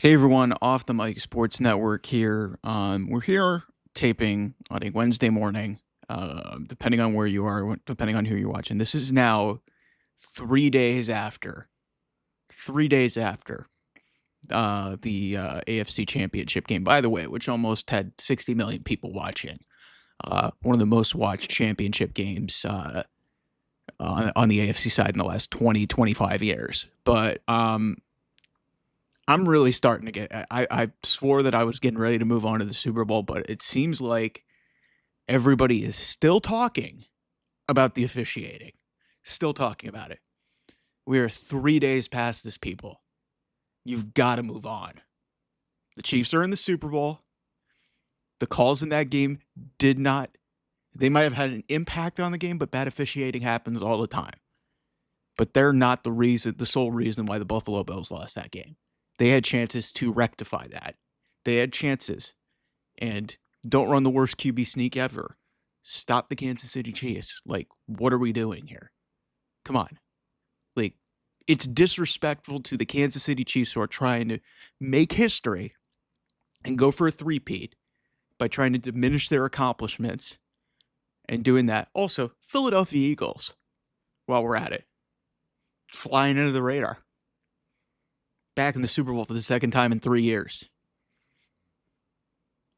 Hey everyone, off the Mike Sports Network here. We're here taping on a Wednesday morning. Depending on where you are, depending on who you're watching. This is now 3 days after. 3 days after the AFC Championship game, by the way, which almost had 60 million people watching. One of the most watched championship games on the AFC side in the last 20, 25 years. But I'm really starting to get. I swore that I was getting ready to move on to the Super Bowl, but it seems like everybody is still talking about the officiating. Still talking about it. We are 3 days past this, people. You've got to move on. The Chiefs are in the Super Bowl. The calls in that game did not. They might have had an impact on the game, but bad officiating happens all the time. But they're not the sole reason why the Buffalo Bills lost that game. They had chances to rectify that. They had chances. And don't run the worst QB sneak ever. Stop the Kansas City Chiefs. Like, what are we doing here? Come on. Like, it's disrespectful to the Kansas City Chiefs who are trying to make history and go for a three-peat by trying to diminish their accomplishments and doing that. Also, Philadelphia Eagles, while we're at it, flying under the radar. Back in the Super Bowl for the second time in 3 years.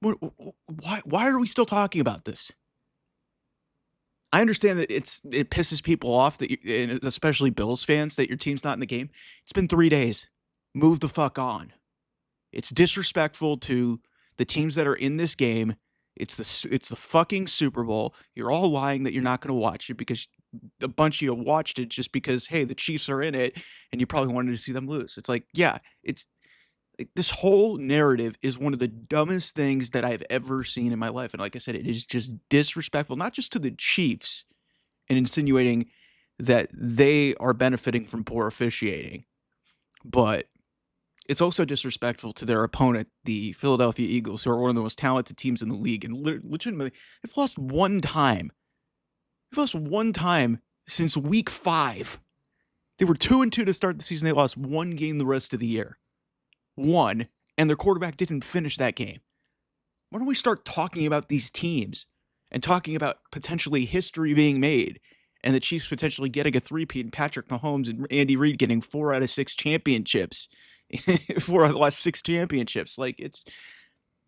Why are we still talking about this? I understand that it pisses people off, that especially Bills fans, that your team's not in the game. It's been 3 days. Move the fuck on. It's disrespectful to the teams that are in this game. It's the fucking Super Bowl. You're all lying that you're not going to watch it because a bunch of you watched it just because, hey, the Chiefs are in it and you probably wanted to see them lose. It's like, yeah, it's like this whole narrative is one of the dumbest things that I've ever seen in my life. And like I said, it is just disrespectful, not just to the Chiefs and insinuating that they are benefiting from poor officiating, but it's also disrespectful to their opponent, the Philadelphia Eagles, who are one of the most talented teams in the league. And legitimately, they've lost one time. They've lost one time since week 5. They were 2-2 to start the season. They lost one game the rest of the year. One, and their quarterback didn't finish that game. Why don't we start talking about these teams and talking about potentially history being made and the Chiefs potentially getting a three-peat and Patrick Mahomes and Andy Reid getting 4 out of 6 championships. 4 out of the last 6 championships. Like, it's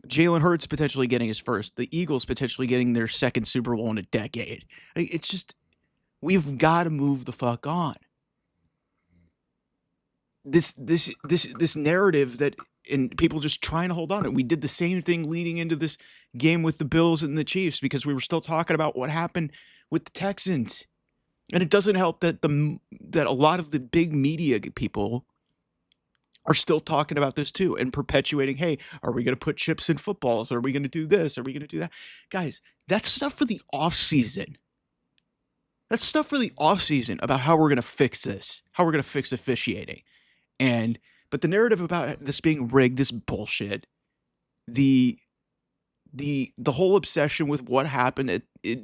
Jalen Hurts potentially getting his first. The Eagles potentially getting their second Super Bowl in a decade. It's just, we've got to move the fuck on. This narrative that, and people just trying to hold on to it. We did the same thing leading into this game with the Bills and the Chiefs because we were still talking about what happened with the Texans. And it doesn't help that that a lot of the big media people are still talking about this too and perpetuating, hey, are we going to put chips in footballs? Are we going to do this? Are we going to do that? Guys, that's stuff for the offseason. That's stuff for the offseason about how we're going to fix this, how we're going to fix officiating. But the narrative about this being rigged, this bullshit, the whole obsession with what happened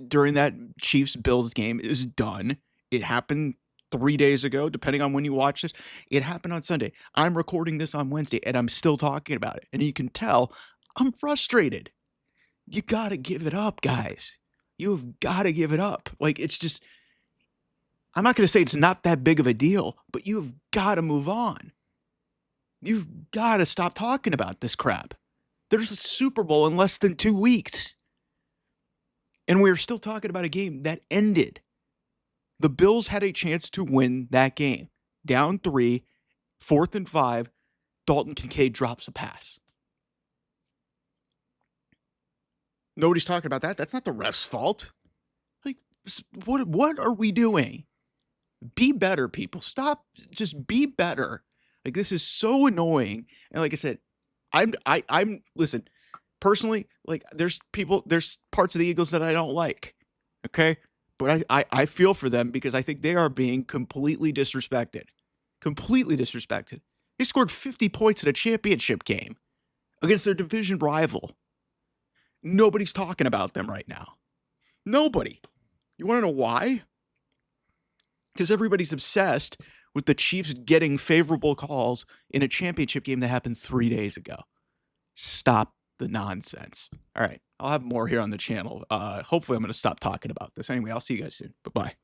during that Chiefs-Bills game is done. It happened 3 days ago, depending on when you watch this. It happened on Sunday. I'm recording this on Wednesday, and I'm still talking about it. And you can tell I'm frustrated. You got to give it up, guys. You've got to give it up. Like, it's just, I'm not going to say it's not that big of a deal, but you've got to move on. You've got to stop talking about this crap. There's a Super Bowl in less than 2 weeks. And we're still talking about a game that ended. The Bills had a chance to win that game. Down 3, 4th and 5, Dalton Kincaid drops a pass. Nobody's talking about that. That's not the ref's fault. Like, what are we doing? Be better, people. Stop. Just be better. Like, this is so annoying. And like I said, I'm listen, personally, like, there's parts of the Eagles that I don't like. Okay? But I feel for them because I think they are being completely disrespected. Completely disrespected. They scored 50 points in a championship game against their division rival. Nobody's talking about them right now. Nobody. You want to know why? Because everybody's obsessed with the Chiefs getting favorable calls in a championship game that happened 3 days ago. Stop the nonsense. All right. I'll have more here on the channel. Hopefully I'm going to stop talking about this. Anyway, I'll see you guys soon. Bye-bye.